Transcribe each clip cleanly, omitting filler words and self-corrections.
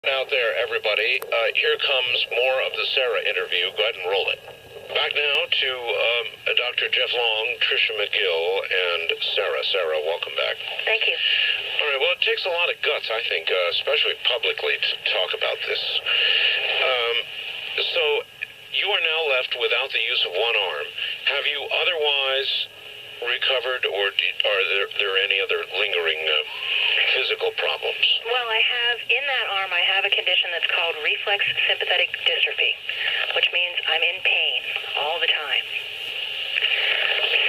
Out there, everybody. Here comes more of the Sarah interview. Go ahead and roll it. Back now to Dr. Jeff Long, Tricia McGill, and Sarah. Sarah, welcome back. Thank you. All right, well, it takes a lot of guts, I think, especially publicly, to talk about this. So you are now left without the use of one arm. Have you otherwise recovered, or are there any other lingering physical problems? Well, I have, in that arm, I have a condition that's called reflex sympathetic dystrophy, which means I'm in pain all the time.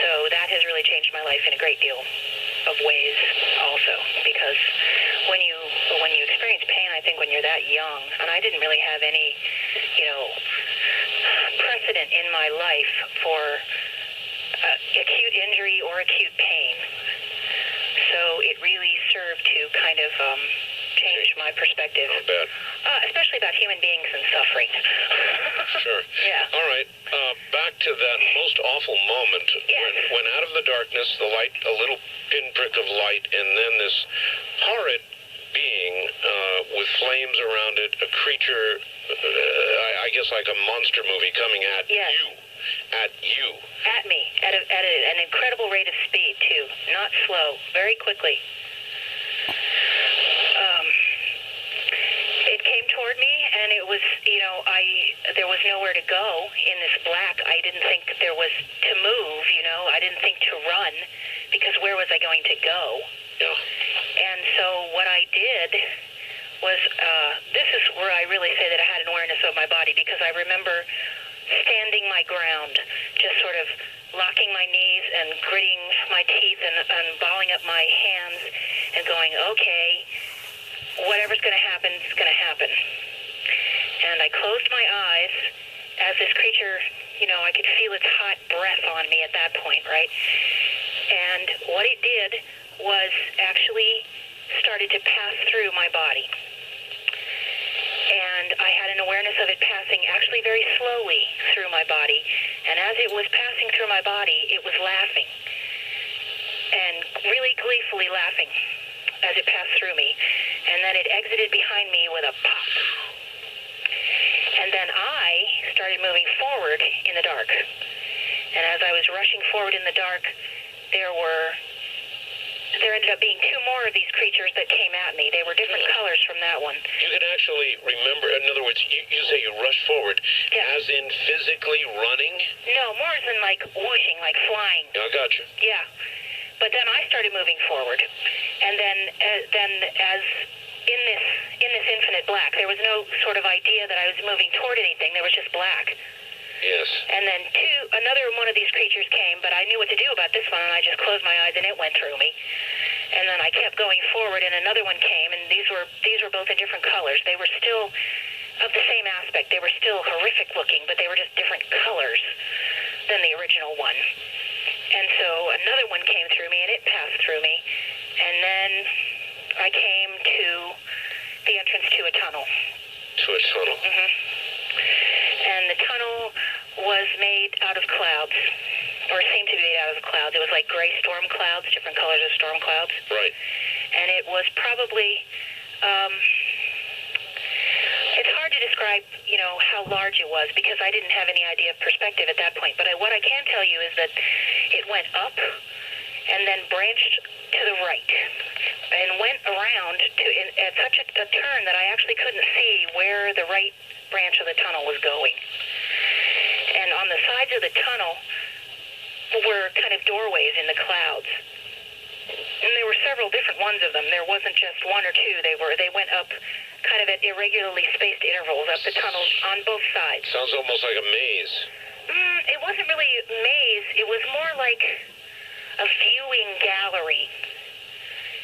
So that has really changed my life in a great deal of ways also, because when you experience pain, I think when you're that young, and I didn't really have any, precedent in my life for acute injury or acute pain. So it really served to kind of change my perspective. Not bad. Especially about human beings and suffering. Sure. Yeah. All right. Back to that most awful moment. Yes. When out of the darkness, the light, a little pinprick of light, and then this horrid being with flames around it, a creature, I guess like a monster movie coming at Yes. you. At you. At me. At an incredible rate of speed, too. Not slow. Very quickly. It came toward me, and it was, there was nowhere to go in this black. I didn't think there was to move, I didn't think to run, because where was I going to go? Yeah. And so what I did was, this is where I really say that I had an awareness of my body, because I remember standing my ground, just sort of locking my knees and gritting my teeth and balling up my hands and going, okay, whatever's going to happen is going to happen. And I closed my eyes as this creature, I could feel its hot breath on me at that point, right? And what it did was actually started to pass through my body. And I had an awareness of it passing actually very slowly through my body. And as it was passing through my body, it was laughing. And really gleefully laughing as it passed through me. And then it exited behind me with a pop. And then I started moving forward in the dark. And as I was rushing forward in the dark, there ended up being two more of these creatures that came at me. They were different colors from that one. You can actually remember, in other words, you say you rush forward, Yeah. as in physically running? No, more as in like whooshing, like flying. I got you. Yeah. But then I started moving forward. And then as in this infinite black, there was no sort of idea that I was moving toward anything. There was just black. Yes. And then another one of these creatures came, but I knew what to do about this one, and I just closed my eyes and it went through me. And then I kept going forward, and another one came, and these were both in different colors. They were still of the same aspect. They were still horrific looking, but they were just different colors than the original one. And so another one came through me, and it passed through me. And then I came to the entrance to a tunnel. To a tunnel. Mm-hmm. And the tunnel was made out of clouds, or seemed to be made out of clouds. It was like gray storm clouds, different colors of storm clouds. Right. And it was probably, it's hard to describe, how large it was, because I didn't have any idea of perspective at that point. But what I can tell you is that it went up and then branched to the right and went around at such a turn that I actually couldn't see where the right branch of the tunnel was going. And on the sides of the tunnel were kind of doorways in the clouds. And there were several different ones of them. There wasn't just one or two. They went up kind of at irregularly spaced intervals up the tunnels on both sides. Sounds almost like a maze. It wasn't really a maze. It was more like a viewing gallery.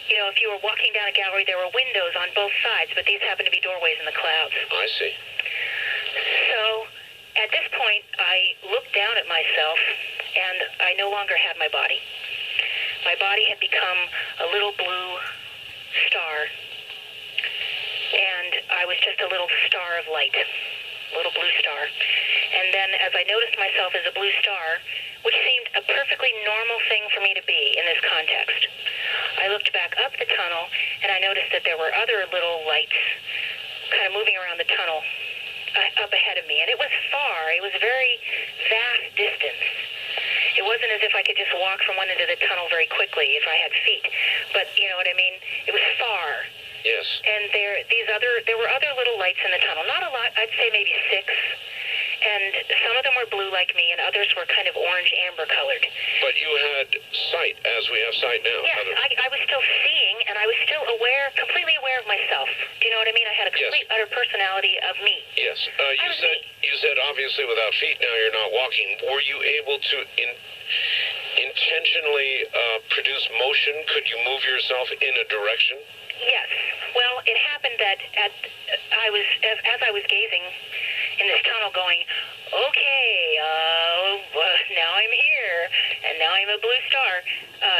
If you were walking down a gallery, there were windows on both sides, but these happened to be doorways in the clouds. I see. So at this point, I looked down at myself, and I no longer had my body. My body had become a little blue star, and I was just a little star of light, a little blue star. And then as I noticed myself as a blue star, which seemed a perfectly normal thing for me to be in this context, I looked back up the tunnel, and I noticed that there were other little lights kind of moving around the tunnel up ahead of me. And it was far. It was a very vast distance. It wasn't as if I could just walk from one end of the tunnel very quickly if I had feet. But you know what I mean? It was far. Yes. And there were other little lights in the tunnel. Not a lot. I'd say maybe 6. And some of them were blue like me, and others were kind of orange-amber colored. But you had sight, as we have sight now. Yes, I was still seeing, and I was still aware, completely aware of myself. Do you know what I mean? I had a complete, utter personality of me. Yes. You said obviously without feet now you're not walking. Were you able to intentionally produce motion? Could you move yourself in a direction? Yes. Well, it happened that as I was gazing in this tunnel going, okay, now I'm here, and now I'm a blue star.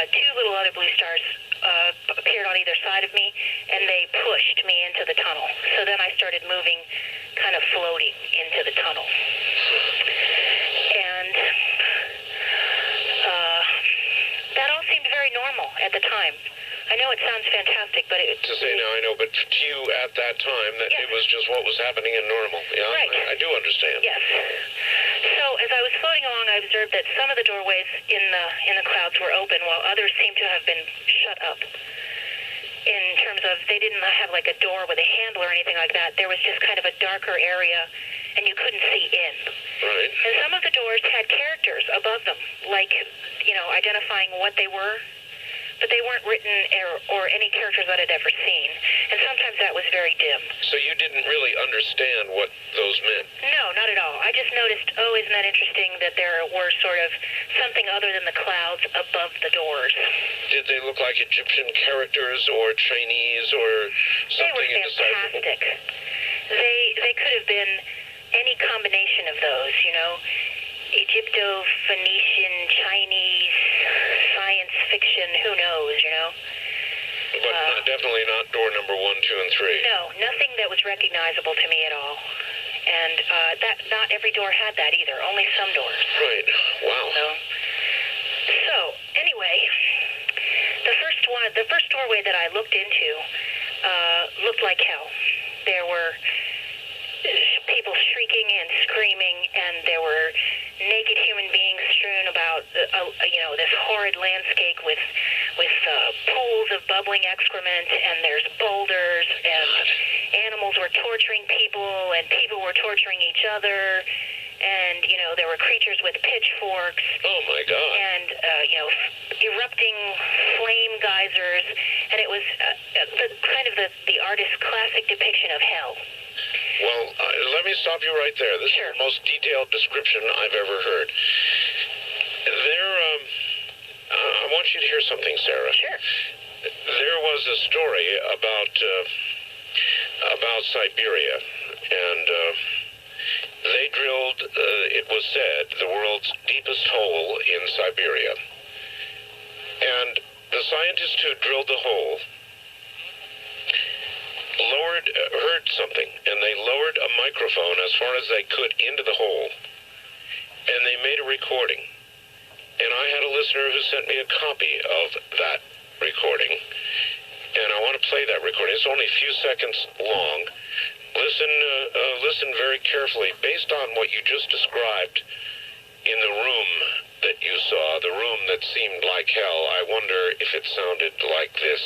2 little other blue stars appeared on either side of me, and they pushed me into the tunnel. So then I started moving, kind of floating into the tunnel. And that all seemed very normal at the time. I know it sounds fantastic, but to say now I know, but to you at that time, that it was just what was happening in normal. Yeah, right. I do understand. Yes. So as I was floating along, I observed that some of the doorways in the clouds were open, while others seemed to have been shut up. In terms of, they didn't have like a door with a handle or anything like that. There was just kind of a darker area, and you couldn't see in. Right. And some of the doors had characters above them, like, identifying what they were. But they weren't written or any characters that I'd ever seen. And sometimes that was very dim. So you didn't really understand what those meant? No, not at all. I just noticed, isn't that interesting that there were sort of something other than the clouds above the doors. Did they look like Egyptian characters or Chinese or something indecipherable? They were fantastic. They could have been any combination of those, Egypto-Phoenician, Chinese, science fiction, who knows, But definitely not door number 1, 2, and 3. No, nothing that was recognizable to me at all. And not every door had that either, only some doors. Right. Wow. So anyway, the first doorway that I looked into looked like hell. There were people shrieking and screaming, and there were naked human beings strewn about, this horrid landscape with pools of bubbling excrement, and there's boulders, and animals were torturing people, and people were torturing each other, and, there were creatures with pitchforks. Oh, my God. And, erupting flame geysers, and it was the artist's classic depiction of hell. Well, let me stop you right there. This is the most detailed description I've ever heard. I want you to hear something, Sarah. Sure. There was a story about Siberia, and they drilled, it was said, the world's deepest hole in Siberia. And the scientists who drilled the hole heard something, and they lowered a microphone as far as they could into the hole, and they made a recording. And I had a listener who sent me a copy of that recording, and I want to play that recording. It's only a few seconds long. Listen very carefully. Based on what you just described in the room that you saw, the room that seemed like hell, I wonder if it sounded like this.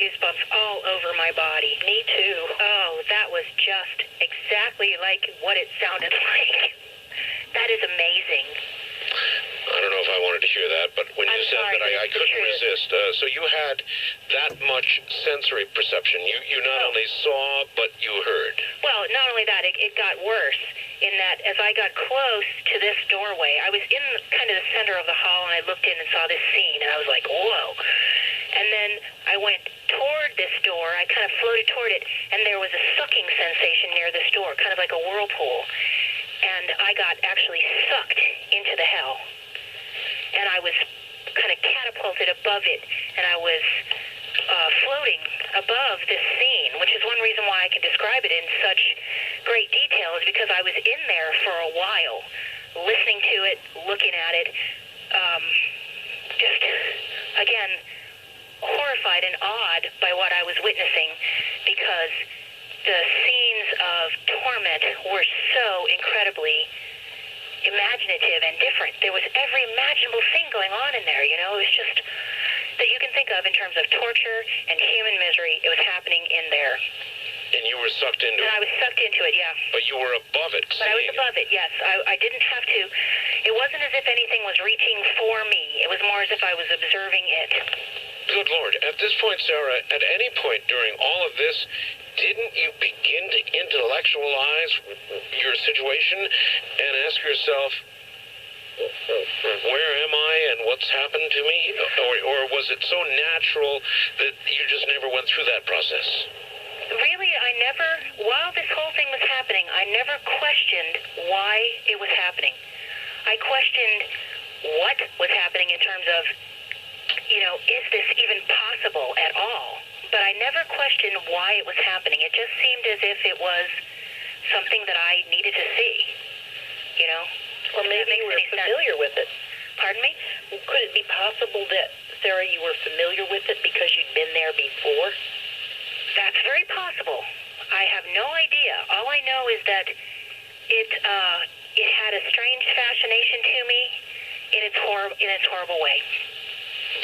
Goosebumps all over my body. Me too. Oh, that was just exactly like what it sounded like. That is amazing. I don't know if I wanted to hear that, but when you said that, I couldn't resist. So you had that much sensory perception. You not only saw, but you heard. Well, not only that, it got worse. in that as I got close to this doorway, I was in kind of the center of the hall, and I looked in and saw this scene, and I was like, whoa. And then I went toward this door. I kind of floated toward it, and there was a sucking sensation near this door, kind of like a whirlpool. And I got actually sucked into the hell. And I was kind of catapulted above it, and I was floating above this scene, which is one reason why I can describe it in such great detail, is because I was in there for a while, listening to it, looking at it, just, again, horrified and awed by what I was witnessing, because the scenes of torment were so incredibly imaginative and different. There was every imaginable thing going on in there, you know. It was just that you can think of in terms of torture and human misery. It was happening in there. And you were sucked into it? And I was sucked into it, yeah. But you were above it. But I was above it, yes. I didn't have to. It wasn't as if anything was reaching for me. It was more as if I was observing it. Good Lord. At this point, Sarah, at any point during all of this, didn't you begin to intellectualize your situation and ask yourself, where am I and what's happened to me? Or was it so natural that you just never went through that process? Really, I never, while this whole thing was happening, I never questioned why it was happening. I questioned what was happening in terms of, you know, is this even possible at all? But I never questioned why it was happening. It just seemed as if it was something that I needed to see, you know? Or maybe you were familiar with it. Pardon me? Could it be possible that, Sarah, you were familiar with it because you'd been there before? That's very possible. I have no idea. All I know is that it had a strange fascination to me in its horrible way.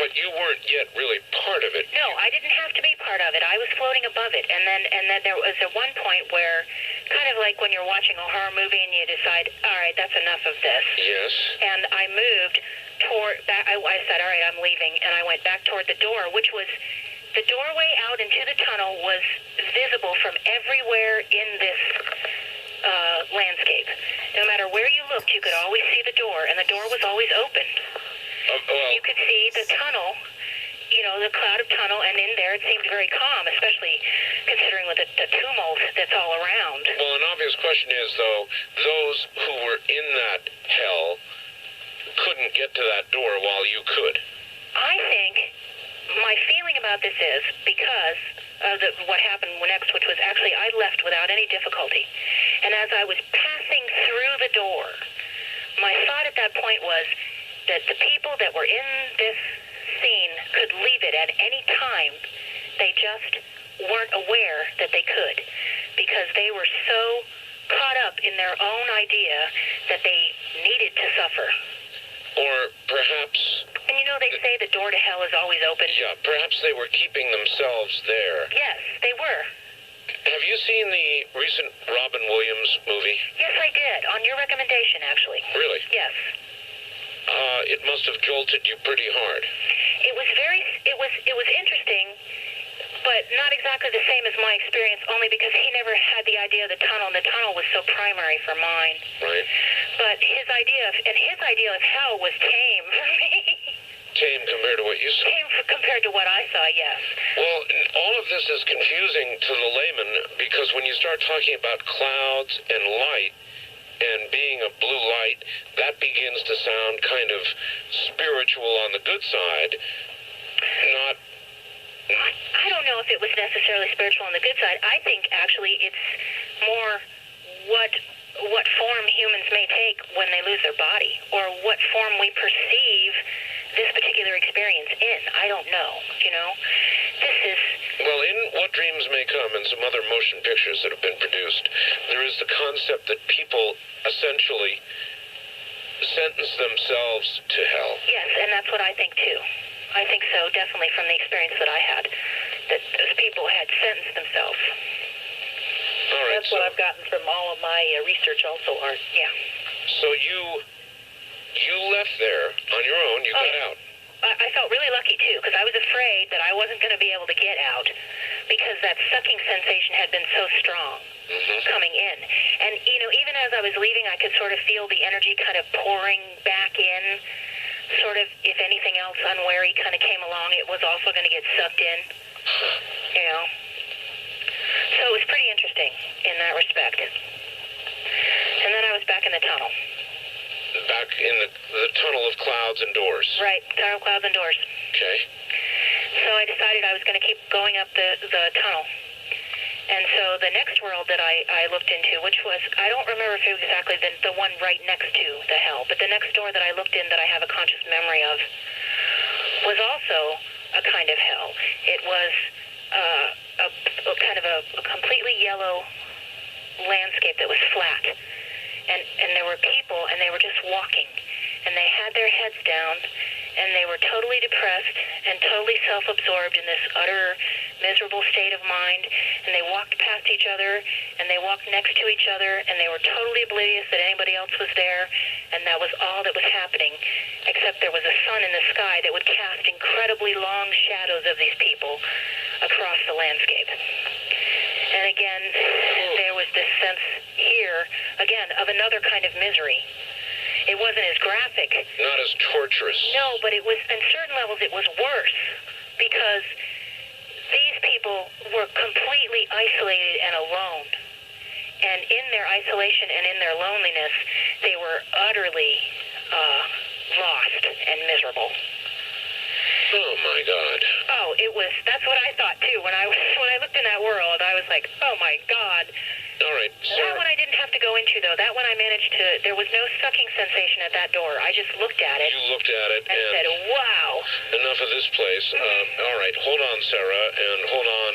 But you weren't yet really part of it. No, I didn't have to be part of it. I was floating above it. And then there was at one point where, kind of like when you're watching a horror movie and you decide, all right, that's enough of this. Yes. And I moved toward back. I said, all right, I'm leaving. And I went back toward the door, which was, the doorway out into the tunnel was visible from everywhere in this landscape. No matter where you looked, you could always see the door, and the door was always open. Well, You could see the tunnel, you know, the cloud of tunnel, and in there it seemed very calm, especially considering with the tumult that's all around. well, an obvious question is, though, those who were in that hell couldn't get to that door while you could. I think my feeling about this is because of what happened next, which was actually I left without any difficulty. And as I was passing through the door, my thought at that point was that the people that were in this scene could leave it at any time. They just weren't aware that they could, because they were so caught up in their own idea that they needed to suffer. Or perhaps... And you know, they say the door to hell is always open. Yeah, perhaps they were keeping themselves there. Yes, they were. Have you seen the recent Robin Williams movie? Yes, I did, on your recommendation, actually. Really? Yes. It must have jolted you pretty hard. It was interesting, but not exactly the same as my experience, only because he never had the idea of the tunnel, and the tunnel was so primary for mine. Right. But his idea of hell was tame for me. Tame compared to what you saw. Tame compared to what I saw, yes. Well, all of this is confusing to the layman, because when you start talking about clouds and light, and being a blue light, that begins to sound kind of spiritual on the good side, not... I don't know if it was necessarily spiritual on the good side. I think, actually, it's more what form humans may take when they lose their body, or what form we perceive this particular experience in. I don't know, you know? This is... Well, in What Dreams May Come and some other motion pictures that have been produced, there is the concept that people essentially sentence themselves to hell. Yes, and that's what I think, too. I think so, definitely, from the experience that I had, that those people had sentenced themselves. All right, That's what I've gotten from all of my research also, Art. Yeah. So you left there on your own, you got out. I felt really lucky, too, because I was afraid that I wasn't going to be able to get out because that sucking sensation had been so strong coming in. And, you know, even as I was leaving, I could sort of feel the energy kind of pouring back in, sort of, if anything else unwary kind of came along, it was also going to get sucked in, you know. So it was pretty interesting in that respect. And then I was back in the tunnel. Back in the tunnel of clouds and doors. Right, tunnel of clouds and doors. Okay. So I decided I was going to keep going up the tunnel. And so the next world that I looked into, which was, I don't remember if it was exactly the one right next to the hell, but the next door that I looked in that I have a conscious memory of was also a kind of hell. It was a kind of a completely yellow landscape that was flat. And there were people, and they were just walking, and they had their heads down, and they were totally depressed and totally self-absorbed in this utter miserable state of mind, and they walked past each other, and they walked next to each other, and they were totally oblivious that anybody else was there, and that was all that was happening, except there was a sun in the sky that would cast incredibly long shadows of these people across the landscape. And again, there was this sense here, again, of another kind of misery. It wasn't as graphic. Not as torturous. No, but it was, on certain levels, it was worse because these people were completely isolated and alone. And in their isolation and in their loneliness, they were utterly lost and miserable. Oh, my God. Oh, that's what I thought, too. When I looked in that world, I was like, oh, my God. All right, That one I didn't have to go into, though. That one I managed to, there was no sucking sensation at that door. I just looked at it. You looked at it and said, wow. Enough of this place. All right, hold on, Sarah, and hold on.